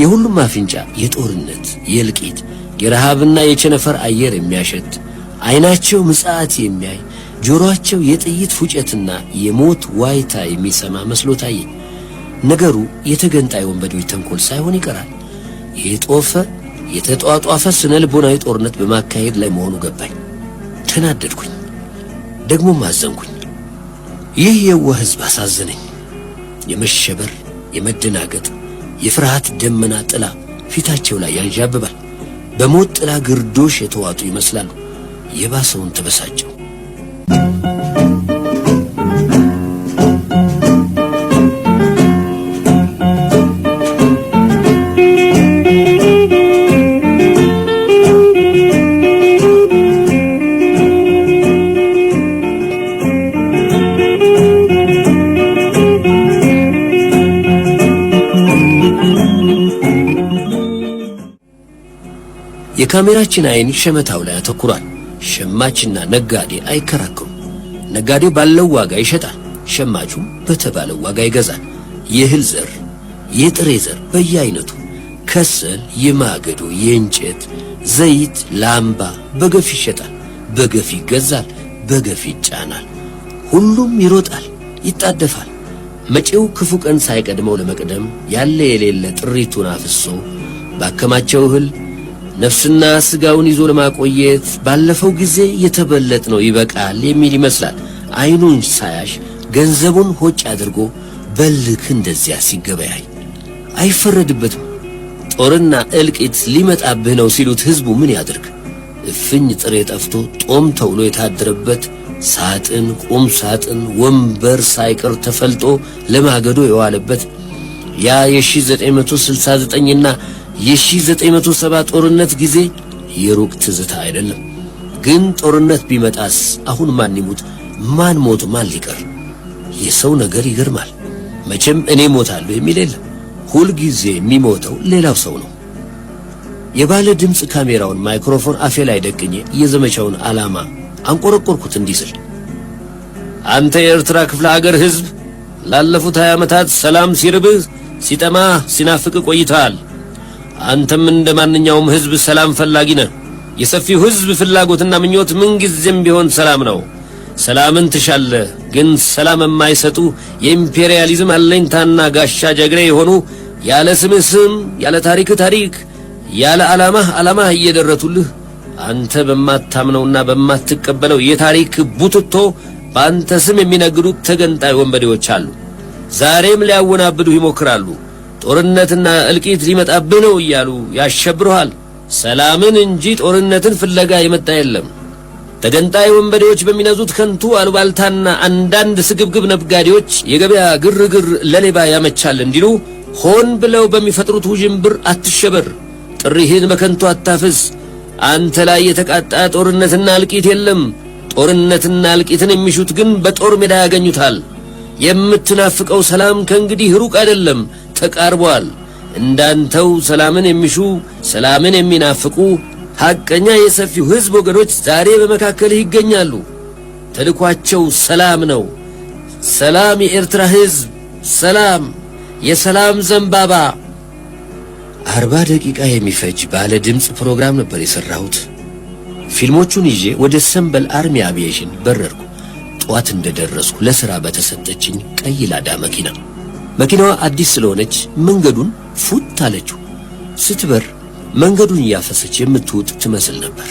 የሁሉም አፍንጫ የጦርነት የእልቂት የረሃብና የቸነፈር አየር የሚያሸት አይናቸው ምጽአት የሚያይ ጆሮአቸው የጥይት ፉጨትና የሞት ዋይታ የሚሰማ መስሎ ታየኝ። ነገሩ የተገንጣይ ወንበዴዎች ተንኮል ሳይሆን ይቀራል። የተጧጧፈ ስነ ልቦናዊ ጦርነት በማካሄድ ላይ መሆኑ ገባኝ። ተናደድኩኝ፣ ደግሞም አዘንኩኝ። ይህ የዋህ ሕዝብ አሳዘነኝ። የመሸበር የመደናገጥ የፍርሃት ደመና ጥላ ፊታቸው ላይ ያንዣብባል። በሞት ጥላ ግርዶሽ የተዋጡ ይመስላሉ። የባሰውን ተበሳጨው። የካሜራችን አይን ሸመታው ላይ አተኩሯል። ሸማችና ነጋዴ አይከራከሩም። ነጋዴው ባለው ዋጋ ይሸጣል፣ ሸማቹም በተባለው ዋጋ ይገዛል። የእህል ዘር፣ የጥሬ ዘር በየአይነቱ፣ ከሰል፣ የማገዶ፣ የእንጨት፣ ዘይት፣ ላምባ በገፍ ይሸጣል፣ በገፍ ይገዛል፣ በገፍ ይጫናል። ሁሉም ይሮጣል፣ ይጣደፋል። መጪው ክፉ ቀን ሳይቀድመው ለመቅደም ያለ የሌለ ጥሪቱን አፍሶ ባከማቸው እህል ነፍስና ስጋውን ይዞ ለማቆየት ባለፈው ጊዜ የተበለጥነው ይበቃል የሚል ይመስላል። አይኑን ሳያሽ ገንዘቡን ሆጭ አድርጎ በልክ እንደዚያ ሲገበያይ አይፈረድበትም። ጦርና እልቂት ሊመጣብህ ነው ሲሉት ህዝቡ ምን ያድርግ? እፍኝ ጥሬ ጠፍቶ ጦም ተውሎ የታደረበት ሳጥን፣ ቁም ሳጥን፣ ወንበር ሳይቀር ተፈልጦ ለማገዶ የዋለበት ያ የ1969ና የ1970 ጦርነት ጊዜ የሩቅ ትዝታ አይደለም። ግን ጦርነት ቢመጣስ አሁን ማን ይሙት? ማን ሞት? ማን ሊቀር? የሰው ነገር ይገርማል። መቼም እኔ ሞታለሁ የሚል የለም። ሁል ጊዜ የሚሞተው ሌላው ሰው ነው። የባለ ድምፅ ካሜራውን ማይክሮፎን አፌ ላይ ደቅኜ የዘመቻውን ዓላማ አንቆረቆርኩት እንዲህ ስል፣ አንተ የኤርትራ ክፍለ ሀገር ህዝብ ላለፉት 20 ዓመታት ሰላም ሲርብህ ሲጠማህ ሲናፍቅ ቆይተሃል። አንተም እንደ ማንኛውም ህዝብ ሰላም ፈላጊ ነህ። የሰፊው ህዝብ ፍላጎትና ምኞት ምንጊዜም ቢሆን ሰላም ነው። ሰላምን ትሻለህ። ግን ሰላም የማይሰጡ የኢምፔሪያሊዝም አለኝታና ጋሻ ጀግሬ የሆኑ ያለ ስምህ ስም፣ ያለ ታሪክህ ታሪክ፣ ያለ ዓላማህ እየደረቱልህ አንተ በማታምነውና በማትቀበለው የታሪክ ቡትቶ በአንተ ስም የሚነግዱት ተገንጣይ ወንበዴዎች አሉ። ዛሬም ሊያወናብዱህ ይሞክራሉ። ጦርነትና እልቂት ሊመጣብህ ነው እያሉ ያሸብሩሃል። ሰላምን እንጂ ጦርነትን ፍለጋ የመጣ የለም። ተገንጣይ ወንበዴዎች በሚነዙት ከንቱ አሉባልታና አንዳንድ ስግብግብ ነጋዴዎች የገበያ ግርግር ለሌባ ያመቻል እንዲሉ ሆን ብለው በሚፈጥሩት ውዥንብር አትሸበር። ጥሪህን በከንቱ አታፍስ። አንተ ላይ የተቃጣ ጦርነትና እልቂት የለም። ጦርነትና እልቂትን የሚሹት ግን በጦር ሜዳ ያገኙታል። የምትናፍቀው ሰላም ከእንግዲህ ሩቅ አይደለም፣ ተቃርቧል። እንዳንተው ሰላምን የሚሹ ሰላምን የሚናፍቁ ሐቀኛ የሰፊው ሕዝብ ወገኖች ዛሬ በመካከልህ ይገኛሉ። ተልኳቸው ሰላም ነው። ሰላም የኤርትራ ሕዝብ፣ ሰላም፣ የሰላም ዘንባባ። 40 ደቂቃ የሚፈጅ ባለ ድምፅ ፕሮግራም ነበር የሰራሁት። ፊልሞቹን ይዤ ወደ ሰንበል አርሚ አቪዬሽን በረርኩ። ጧት እንደደረስኩ ለሥራ በተሰጠችኝ ቀይ ላዳ መኪናዋ አዲስ ስለሆነች መንገዱን ፉት አለችው። ስትበር መንገዱን እያፈሰች የምትውጥ ትመስል ነበር።